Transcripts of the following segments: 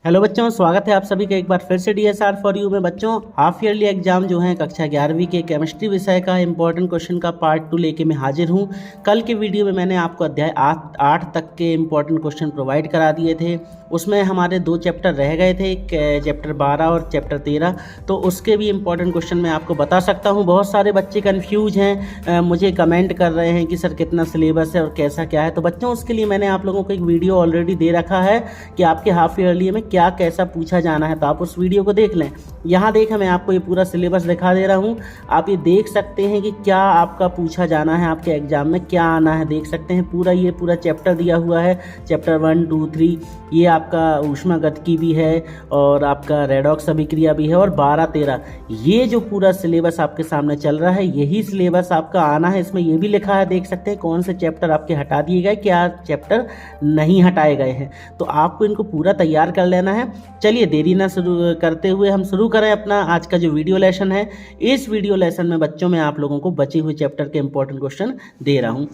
Hello बच्चों, स्वागत है आप सभी का एक बार फिर से DSR फॉर यू में। बच्चों, हाफ ईयरली एग्जाम जो है कक्षा 11वीं के केमिस्ट्री विषय का इंपॉर्टेंट क्वेश्चन का पार्ट 2 लेके मैं हाजिर हूँ। कल के वीडियो में मैंने आपको अध्याय 8 तक के इंपॉर्टेंट क्वेश्चन प्रोवाइड करा दिए थे। उसमें हमारे 2 चैप्टर रह गए थे, चैप्टर 12 और चैप्टर 13। तो उसके भी इंपॉर्टेंट क्वेश्चन मैं आपको बता सकता हूँ। बहुत सारे बच्चे कन्फ्यूज हैं, मुझे कमेंट कर रहे हैं कि सर कितना सिलेबस है और कैसा क्या है। तो बच्चों, उसके लिए मैंने आप लोगों को एक वीडियो ऑलरेडी दे रखा है कि आपके हाफ ईयरली में क्या कैसा पूछा जाना है, तो आप उस वीडियो को देख लें। यहाँ देखें, मैं आपको ये पूरा सिलेबस दिखा दे रहा हूँ। आप ये देख सकते हैं कि क्या आपका पूछा जाना है, आपके एग्जाम में क्या आना है। देख सकते हैं ये पूरा चैप्टर दिया हुआ है, चैप्टर 1, 2, 3। ये आपका ऊष्मागतिकी भी है और आपका रेडॉक्स अभिक्रिया भी है, और 12, 13 ये जो पूरा सिलेबस आपके सामने चल रहा है, यही सिलेबस आपका आना है। इसमें ये भी लिखा है, देख सकते हैं कौन से चैप्टर आपके हटा दिए गए, क्या चैप्टर नहीं हटाए गए हैं। तो आपको इनको पूरा तैयार कर लेना है। चलिए देरी ना शुरू करते हुए हम शुरू करें अपना आज का जो वीडियो लेसन है। इस वीडियो लेसन में बच्चों मैं आप लोगों को बचे हुए चैप्टर के इंपॉर्टेंट क्वेश्चन दे रहा हूं।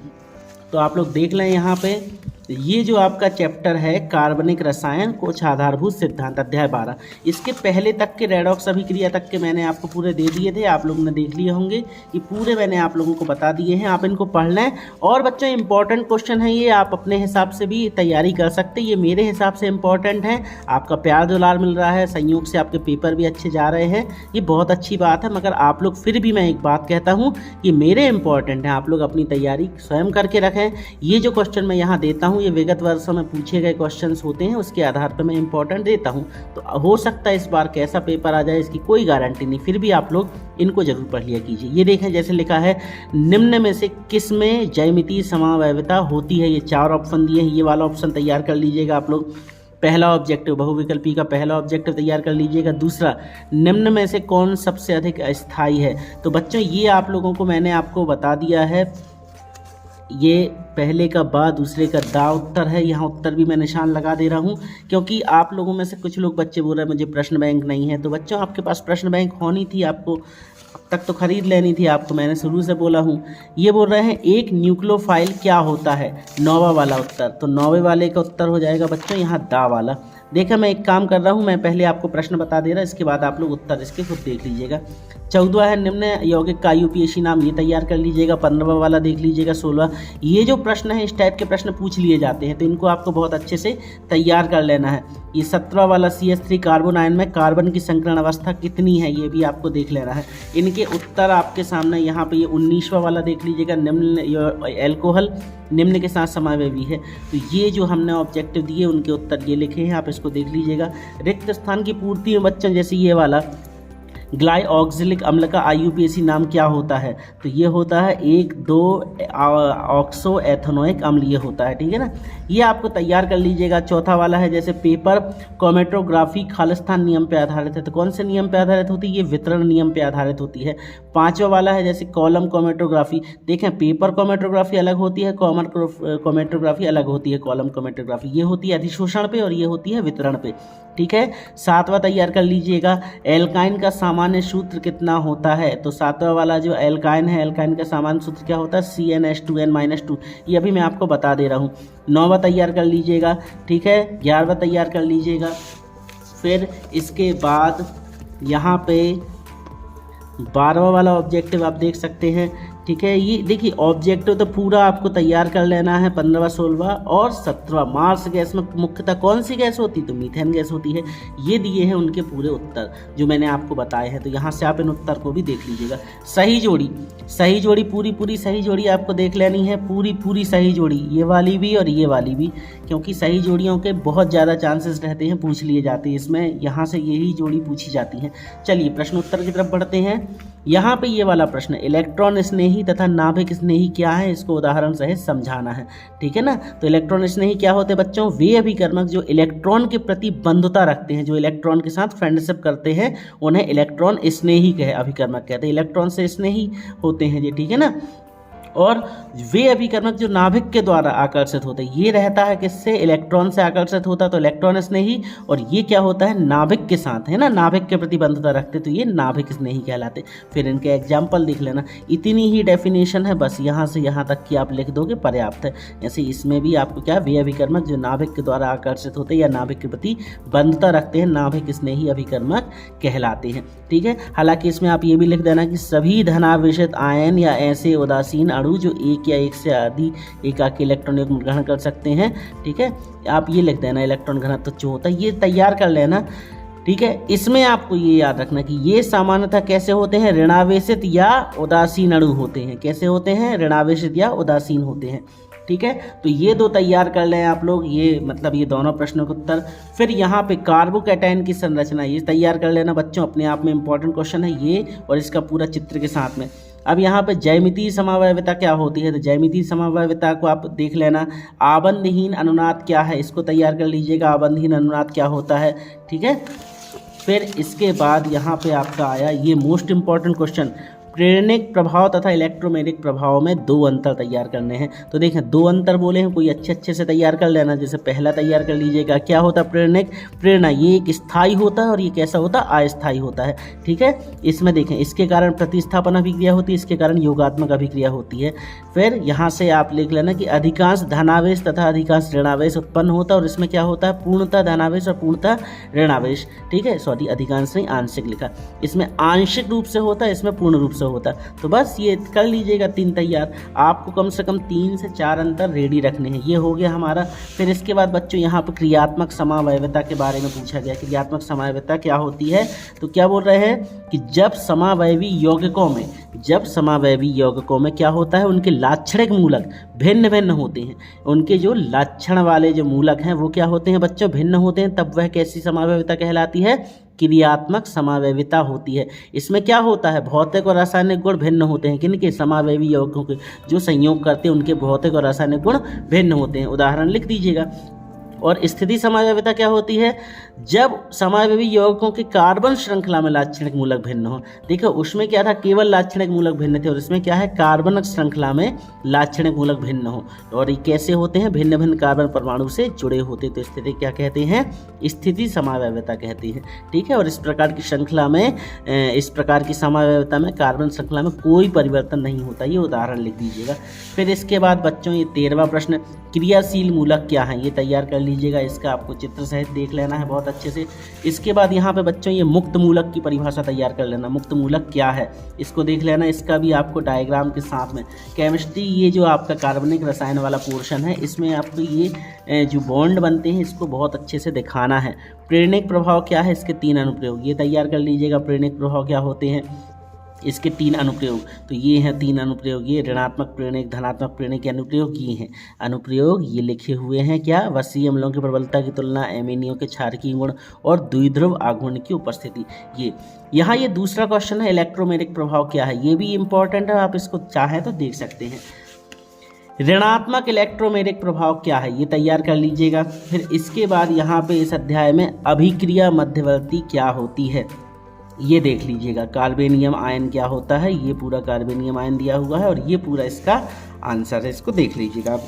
तो आप लोग देख लें यहाँ पे, ये जो आपका चैप्टर है कार्बनिक रसायन कुछ आधारभूत सिद्धांत, अध्याय 12। इसके पहले तक के रेडॉक्स अभिक्रिया तक के मैंने आपको पूरे दे दिए थे, आप लोगों ने देख लिए होंगे। ये पूरे मैंने आप लोगों को बता दिए हैं, आप इनको पढ़ लें। और बच्चों, इंपॉर्टेंट क्वेश्चन है ये, आप अपने हिसाब से भी तैयारी कर सकते हैं। ये मेरे हिसाब से इंपॉर्टेंट है, आपका प्यार दुलार मिल रहा है, संयोग से आपके पेपर भी अच्छे जा रहे हैं, ये बहुत अच्छी बात है। मगर आप लोग फिर भी मैं एक बात कहता हूँ, ये मेरे इंपॉर्टेंट हैं, आप लोग अपनी तैयारी स्वयं करके रखें। ये जो क्वेश्चन मैं यहाँ देता हूँ, ये विगत वर्षों में पूछे गए क्वेश्चंस होते हैं, उसके आधार पर मैं इंपॉर्टेंट देता हूँ। तो हो सकता है इस बार कैसा पेपर आ जाए, इसकी कोई गारंटी नहीं, फिर भी आप लोग इनको जरूर पढ़ लिया कीजिए। ये देखें, जैसे लिखा है, निम्न में से किस में ज्यामितीय समावयवता होती है। ये 4 ऑप्शन दिए हैं, ये वाला ऑप्शन तैयार कर लीजिएगा आप लोग। पहला ऑब्जेक्टिव, बहुविकल्पी का पहला ऑब्जेक्टिव तैयार कर लीजिएगा। दूसरा, निम्न में से कौन सबसे अधिक अस्थायी है। तो बच्चों, ये आप लोगों को मैंने आपको बता दिया है, ये पहले का बा दूसरे का दा उत्तर है। यहाँ उत्तर भी मैं निशान लगा दे रहा हूँ, क्योंकि आप लोगों में से कुछ लोग बच्चे बोल रहे हैं मुझे प्रश्न बैंक नहीं है। तो बच्चों, आपके पास प्रश्न बैंक होनी थी, आपको अब तक तो खरीद लेनी थी आपको, मैंने शुरू से बोला हूँ। ये बोल रहे हैं एक न्यूक्लियोफाइल क्या होता है, 9वां वाला उत्तर। तो 9वें वाले का उत्तर हो जाएगा बच्चों यहाँ दा वाला। देखा, मैं एक काम कर रहा हूँ, मैं पहले आपको प्रश्न बता दे रहा, इसके बाद आप लोग उत्तर इसके खुद देख लीजिएगा। 14वां है निम्न यौगिक का IUPAC नाम, ये तैयार कर लीजिएगा। 15वां वाला देख लीजिएगा। 16वां, ये जो प्रश्न है इस टाइप के प्रश्न पूछ लिए जाते हैं, तो इनको आपको बहुत अच्छे से तैयार कर लेना है। ये 17वां वाला CH3 कार्बन आयन में कार्बन की संकरण अवस्था कितनी है, ये भी आपको देख लेना है। इनके उत्तर आपके सामने यहाँ पे, ये 19वां वाला देख लीजिएगा, निम्न एल्कोहल निम्न के साथ समावयवी है। तो ये जो हमने ऑब्जेक्टिव दिए उनके उत्तर ये लिखे हैं, आप इसको देख लीजिएगा। रिक्त स्थान की पूर्ति में बच्चों, जैसे ये वाला ग्लाइऑक्सिलिक अम्ल का IUPAC नाम क्या होता है, तो ये होता है 1,2 ऑक्सो एथेनोइक अम्ल, ये होता है, ठीक है ना। ये आपको तैयार कर लीजिएगा। चौथा वाला है, जैसे पेपर क्रोमेटोग्राफी खालिस्तान नियम पे आधारित है, तो कौन से नियम पे आधारित होती है, ये वितरण नियम पे आधारित होती है। 5वां वाला है, जैसे कॉलम क्रोमेटोग्राफी, देखें पेपर क्रोमेटोग्राफी अलग होती है, कॉमन क्रोमेटोग्राफी अलग होती है। कॉलम क्रोमेटोग्राफी ये होती है अधिशोषण पे और ये होती है वितरण पे, ठीक है। 7वां तैयार कर लीजिएगा, एल्काइन का सामान्य सूत्र कितना होता है। तो 7वां वाला जो एल्काइन है, एल्काइन का सामान्य सूत्र क्या होता है, CnH2n-2, ये अभी मैं आपको बता दे रहा हूँ। 9वां तैयार कर लीजिएगा, ठीक है। 11वां तैयार कर लीजिएगा। फिर इसके बाद यहाँ पे 12वां वाला ऑब्जेक्टिव आप देख सकते हैं, ठीक है। ये देखिए, ऑब्जेक्टिव तो पूरा आपको तैयार कर लेना है। 15वां, 16वां और 17वां। मार्स गैस में मुख्यतः कौन सी गैस होती है, तो मीथेन गैस होती है। ये दिए हैं उनके पूरे उत्तर जो मैंने आपको बताए हैं, तो यहाँ से आप इन उत्तर को भी देख लीजिएगा। सही जोड़ी पूरी सही जोड़ी आपको देख लेनी है, पूरी सही जोड़ी, ये वाली भी और ये वाली भी, क्योंकि सही जोड़ियों के बहुत ज़्यादा चांसेस रहते हैं, पूछ लिए जाते हैं इसमें, यहाँ से यही जोड़ी पूछी जाती है। चलिए प्रश्न उत्तर की तरफ बढ़ते हैं। यहाँ पे ये वाला प्रश्न, इलेक्ट्रॉन स्नेही तथा नाभिक स्नेही क्या है, इसको उदाहरण सहित समझाना है, ठीक है ना। तो इलेक्ट्रॉन स्नेही क्या होते हैं बच्चों, वे अभिकर्मक जो इलेक्ट्रॉन के प्रति बंधुता रखते हैं, जो इलेक्ट्रॉन के साथ फ्रेंडशिप करते हैं, उन्हें इलेक्ट्रॉन स्नेही अभिकर्मक कहते हैं। इलेक्ट्रॉन से स्नेही होते हैं ये, ठीक है ना। और वे अभिकर्मक जो नाभिक के द्वारा आकर्षित होते हैं, ये रहता है किससे, इलेक्ट्रॉन से आकर्षित होता है, तो इलेक्ट्रॉन स्नेही, और ये क्या होता है, नाभिक के साथ, है ना, नाभिक के प्रति बंधुता रखते, तो ये नाभिक स्नेही कहलाते। फिर इनके एग्जाम्पल देख लेना। इतनी ही डेफिनेशन है, बस यहाँ से यहाँ तक की आप लिख दोगे पर्याप्त है। ऐसे इसमें भी आपको क्या, वे अभिकर्मक जो नाभिक के द्वारा आकर्षित होते हैं या नाभिक के प्रति बंधुता रखते हैं, नाभिक स्नेही अभिकर्मक कहलाते हैं। ठीक है, हालांकि इसमें आप ये भी लिख देना कि सभी धनावेशित आयन या ऐसे उदासीन अणु जो एक या एक से अधिक एकाकी इलेक्ट्रॉन युग्म ग्रहण कर सकते हैं। ठीक है, आप ये लिख देना इलेक्ट्रॉन घनत्व जो होता है, ये तैयार कर लेना। ठीक है, इसमें आपको ये याद रखना कि ये सामान्यतः कैसे होते हैं, ऋणावेशित या उदासीन अणु होते हैं। कैसे होते हैं, ऋणावेशित या उदासीन होते हैं। ठीक है, तो ये दो तैयार कर लें आप लोग, ये मतलब ये दोनों प्रश्नों के उत्तर। फिर यहाँ पे कार्बोकैटायन की संरचना ये तैयार कर लेना बच्चों, अपने आप में इंपॉर्टेंट क्वेश्चन है ये, और इसका पूरा चित्र के साथ में। अब यहाँ पे ज्यामितीय समावयवता क्या होती है, तो ज्यामितीय समावयवता को आप देख लेना। आबंधहीन अनुनाद क्या है, इसको तैयार कर लीजिएगा, आबंधहीन अनुनाद क्या होता है। ठीक है, फिर इसके बाद यहाँ पे आपका आया ये मोस्ट इंपॉर्टेंट क्वेश्चन, प्रेरणिक प्रभाव तथा इलेक्ट्रोमैग्नेटिक प्रभाव में दो अंतर तैयार करने हैं। तो देखें, दो अंतर बोले हैं, कोई अच्छे से तैयार कर लेना। जैसे पहला तैयार कर लीजिएगा, क्या होता है प्रेरणिक, प्रेरणा ये एक स्थायी होता है और ये कैसा होता है, अस्थायी होता है। ठीक है, इसमें देखें, इसके कारण प्रतिस्थापन अभिक्रिया होती है, इसके कारण योगात्मक अभिक्रिया होती है। फिर यहाँ से आप लिख लेना कि अधिकांश धनावेश तथा अधिकांश ऋणावेश उत्पन्न होता है, और इसमें क्या होता है, पूर्णतः धनावेश और पूर्णतः ऋणावेश। ठीक है, सॉरी अधिकांश नहीं, आंशिक लिखा, इसमें आंशिक रूप से होता है, इसमें पूर्ण रूप से होता है। तो बस ये कर लीजिएगा तीन तैयार। आपको कम से कम 3 से 4 अंतर रेडी रखने हैं। ये हो गया हमारा। फिर इसके बाद बच्चों यहाँ पर क्रियात्मक समावयवता के बारे में पूछा गया। क्रियात्मक समावयवता क्या होती है, तो क्या बोल रहे हैं कि जब समावयवी यौगिकों में क्या होता है, उनके लाक्षणिक मूलक भिन्न भिन्न होते हैं। उनके जो लक्षण वाले जो मूलक हैं वो क्या होते हैं बच्चों, भिन्न होते हैं, तब वह कैसी समावयवता कहलाती है, क्रियात्मक समावयविता होती है। इसमें क्या होता है, भौतिक और रासायनिक गुण भिन्न होते हैं। किनके, समावयवी यौगिकों के जो संयोग करते हैं उनके भौतिक और रासायनिक गुण भिन्न होते हैं। उदाहरण लिख दीजिएगा। और स्थिति समावयविता क्या होती है, जब समावयवी यौगिकों की कार्बन श्रृंखला में लाक्षणिक मूलक भिन्न हो। देखो उसमें क्या था, केवल लाक्षणिक मूलक भिन्न थे, और इसमें क्या है, कार्बन श्रृंखला में लाक्षणिक मूलक भिन्न हो। और ये कैसे होते हैं, भिन्न भिन्न कार्बन परमाणु से जुड़े होते, तो स्थिति क्या कहते हैं, स्थिति समावयविता कहती है। ठीक है, और इस प्रकार की श्रृंखला में, इस प्रकार की समावयविता में कार्बन श्रृंखला में कोई परिवर्तन नहीं होता। ये उदाहरण लिख दीजिएगा। फिर इसके बाद बच्चों ये 13वां प्रश्न, क्रियाशील मूलक क्या है, ये तैयार कर लीजिएगा। इसका आपको चित्र सहित देख लेना है बहुत अच्छे से। इसके बाद यहाँ पे बच्चों ये मुक्त मूलक की परिभाषा तैयार कर लेना। मुक्त मूलक क्या है इसको देख लेना, इसका भी आपको डायग्राम के साथ में। केमिस्ट्री ये जो आपका कार्बनिक रसायन वाला पोर्शन है, इसमें आपको ये जो बॉन्ड बनते हैं इसको बहुत अच्छे से दिखाना है। प्रेरणिक प्रभाव क्या है, इसके 3 अनुप्रयोग, ये तैयार कर लीजिएगा। प्रेरणिक प्रभाव क्या होते हैं, इसके 3 अनुप्रयोग, तो ये हैं 3 अनुप्रयोग। ये ऋणात्मक प्रेरणिक, धनात्मक प्रेरणिक के अनुप्रयोग ये हैं। अनुप्रयोग ये लिखे हुए हैं, क्या, वसीय अम्लों की प्रबलता की तुलना, एमिनियो के क्षारकीय गुण और द्विध्रुव आघूर्ण की उपस्थिति। ये यहाँ ये दूसरा क्वेश्चन है, इलेक्ट्रोमैग्नेटिक प्रभाव क्या है, ये भी इंपॉर्टेंट है, आप इसको चाहें तो देख सकते हैं। ऋणात्मक इलेक्ट्रोमैग्नेटिक प्रभाव क्या है, ये तैयार कर लीजिएगा। फिर इसके बाद यहाँ पे इस अध्याय में अभिक्रिया मध्यवर्ती क्या होती है, ये देख लीजिएगा। कार्बेनियम आयन क्या होता है, ये पूरा कार्बेनियम आयन दिया हुआ है और ये पूरा इसका आंसर है, इसको देख लीजिएगा। आप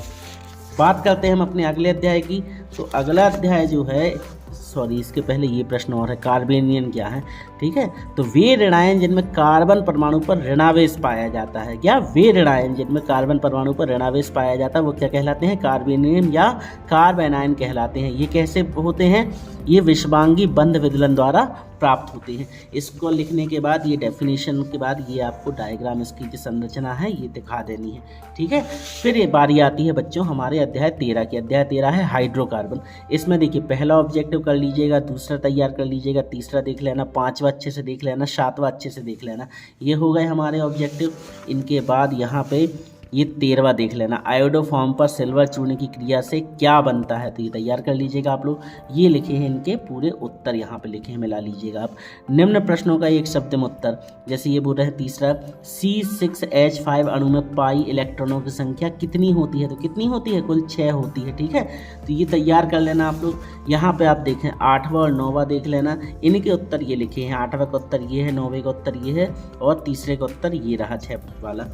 बात करते हैं हम अपने अगले अध्याय की। तो अगला अध्याय जो है, सॉरी इसके पहले ये प्रश्न और है, कार्बेनियन क्या है। ठीक है, तो वे ऋणायन जिनमें कार्बन परमाणु पर ऋणावेश पाया जाता है, क्या, वे ऋणायन जिनमें कार्बन परमाणु पर ऋणावेश पाया जाता है वो क्या कहलाते हैं, कार्बेनियम या कार्बेनायन कहलाते हैं। ये कैसे होते हैं, ये विषवांगी बंध विदलन द्वारा प्राप्त होते हैं। इसको लिखने के बाद, ये डेफिनेशन के बाद, ये आपको डायग्राम इसकी जो संरचना है ये दिखा देनी है। ठीक है, फिर ये बारी आती है बच्चों हमारे अध्याय 13 की। अध्याय 13 है हाइड्रोकार्बन। इसमें देखिए पहला ऑब्जेक्टिव कर लीजिएगा, दूसरा तैयार कर लीजिएगा, तीसरा देख लेना, 5वां अच्छे से देख लेना, 7वां अच्छे से देख लेना। ये हो गए हमारे ऑब्जेक्टिव। इनके बाद यहाँ पे ये 13वां देख लेना, आयोडोफॉर्म पर सिल्वर चूर्ण की क्रिया से क्या बनता है, तो ये तैयार कर लीजिएगा आप लोग। ये लिखे हैं इनके पूरे उत्तर, यहाँ पे लिखे हैं, मिला लीजिएगा आप। निम्न प्रश्नों का एक शब्द में उत्तर, जैसे ये बोल रहे हैं तीसरा, C6H5 अणु में पाई इलेक्ट्रॉनों की संख्या कितनी होती है, तो कितनी होती है, कुल 6 होती है। ठीक है, तो ये तैयार कर लेना आप लोग। यहाँ पे आप देखें 8वां और 9वां देख लेना, इनके उत्तर ये लिखे हैं। 8वें का उत्तर ये है, 9वें का उत्तर ये है और तीसरे का उत्तर ये रहा 6 वाला।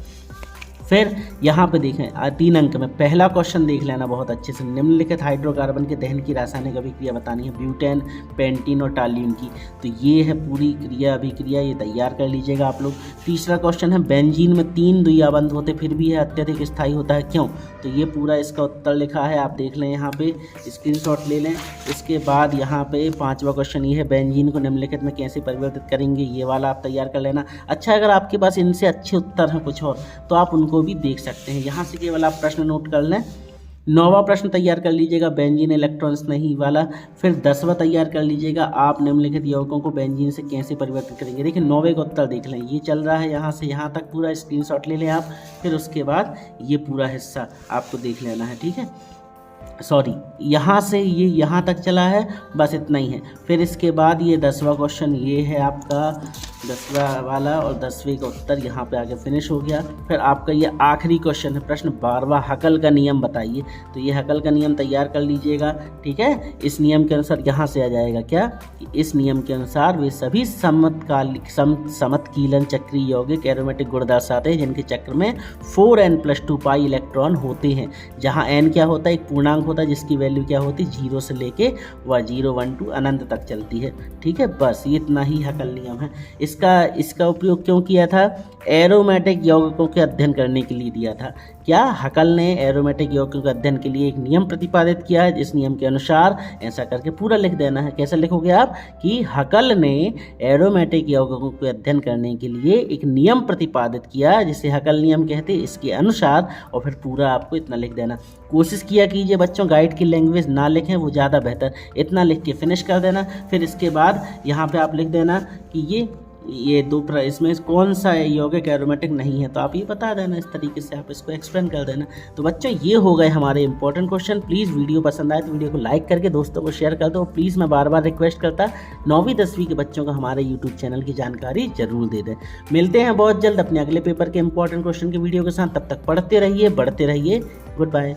फिर यहाँ पे देखें 3 अंक में पहला क्वेश्चन देख लेना बहुत अच्छे से। निम्नलिखित हाइड्रोकार्बन के दहन की रासायनिक अभिक्रिया बतानी है, ब्यूटेन, पेंटीन और टालिन की। तो ये है पूरी क्रिया अभिक्रिया, ये तैयार कर लीजिएगा आप लोग। तीसरा क्वेश्चन है बेंजीन में 3 द्विआबंध होते फिर भी यह अत्यधिक स्थायी होता है, क्यों? तो ये पूरा इसका उत्तर लिखा है, आप देख लें यहाँ पे, स्क्रीनशॉट ले लें। इसके बाद यहाँ पे 5वां क्वेश्चन ये है बेंजीन को निम्नलिखित में कैसे परिवर्तित करेंगे, ये वाला आप तैयार कर लेना। अच्छा, अगर आपके पास इनसे अच्छे उत्तर हैं कुछ और तो आप उनको भी देख सकते हैं। यहाँ से केवल आप प्रश्न नोट कर लें। 9वां प्रश्न तैयार कर लीजिएगा बेंजीन इलेक्ट्रॉन्स नहीं वाला। फिर 10वां तैयार कर लीजिएगा आप निम्नलिखित यौगिकों को बेंजीन से कैसे परिवर्तित करेंगे। देखिए 9वें का उत्तर देख लें, ये चल रहा है यहाँ से यहाँ तक, पूरा स्क्रीनशॉट ले लें आप। फिर उसके बाद ये पूरा हिस्सा आपको देख लेना है, ठीक है। सॉरी, यहाँ से ये यहाँ तक चला है, बस इतना ही है। फिर इसके बाद ये 10वां क्वेश्चन ये है आपका 10वां वाला, और 10वें का उत्तर यहाँ पे आगे फिनिश हो गया। फिर आपका ये आखिरी क्वेश्चन है, प्रश्न 12वां, हकल का नियम बताइए। तो ये हकल का नियम तैयार कर लीजिएगा, ठीक है। इस नियम के अनुसार यहाँ से आ जाएगा क्या कि इस नियम के अनुसार वे सभी समतकीलन चक्रीय यौगिक एरोमेटिक गुण दर्शाते हैं जिनके चक्र में 4n+2 पाई इलेक्ट्रॉन होते हैं, जहाँ n क्या होता है, एक पूर्णांक होता है जिसकी वैल्यू क्या होती है 0 से लेके 0, 1, 2 अनंत तक चलती है, ठीक है। बस ये इतना ही हकल नियम है। इसका उपयोग क्यों किया था? एरोमेटिक यौगिकों के अध्ययन करने के लिए दिया था। क्या हकल ने एरोमेटिक यौगिकों के अध्ययन के लिए एक नियम प्रतिपादित किया है, जिस नियम के अनुसार ऐसा करके पूरा लिख देना है। कैसा लिखोगे आप कि हकल ने एरोमेटिक यौगिकों के अध्ययन करने के लिए एक नियम प्रतिपादित किया जिसे हकल नियम कहते हैं, इसके अनुसार, और फिर पूरा आपको इतना लिख देना। कोशिश किया कीजिए बच्चों गाइड की लैंग्वेज ना लिखें, वो ज़्यादा बेहतर, इतना लिख के फिनिश कर देना। फिर इसके बाद यहाँ पे आप लिख देना कि ये इसमें कौन सा यौगिक एरोमेटिक नहीं है, तो आप ये बता देना, इस तरीके से आप इसको एक्सप्लेन कर देना। तो बच्चों ये हो गए हमारे इंपॉर्टेंट क्वेश्चन। प्लीज़ वीडियो पसंद आए तो वीडियो को लाइक करके दोस्तों को शेयर कर दो। प्लीज़ मैं बार बार रिक्वेस्ट करता 9वीं 10वीं के बच्चों को हमारे यूट्यूब चैनल की जानकारी जरूर दे दें। मिलते हैं बहुत जल्द अपने अगले पेपर के इंपॉर्टेंट क्वेश्चन के वीडियो के साथ, तब तक पढ़ते रहिए, बढ़ते रहिए। Good bye.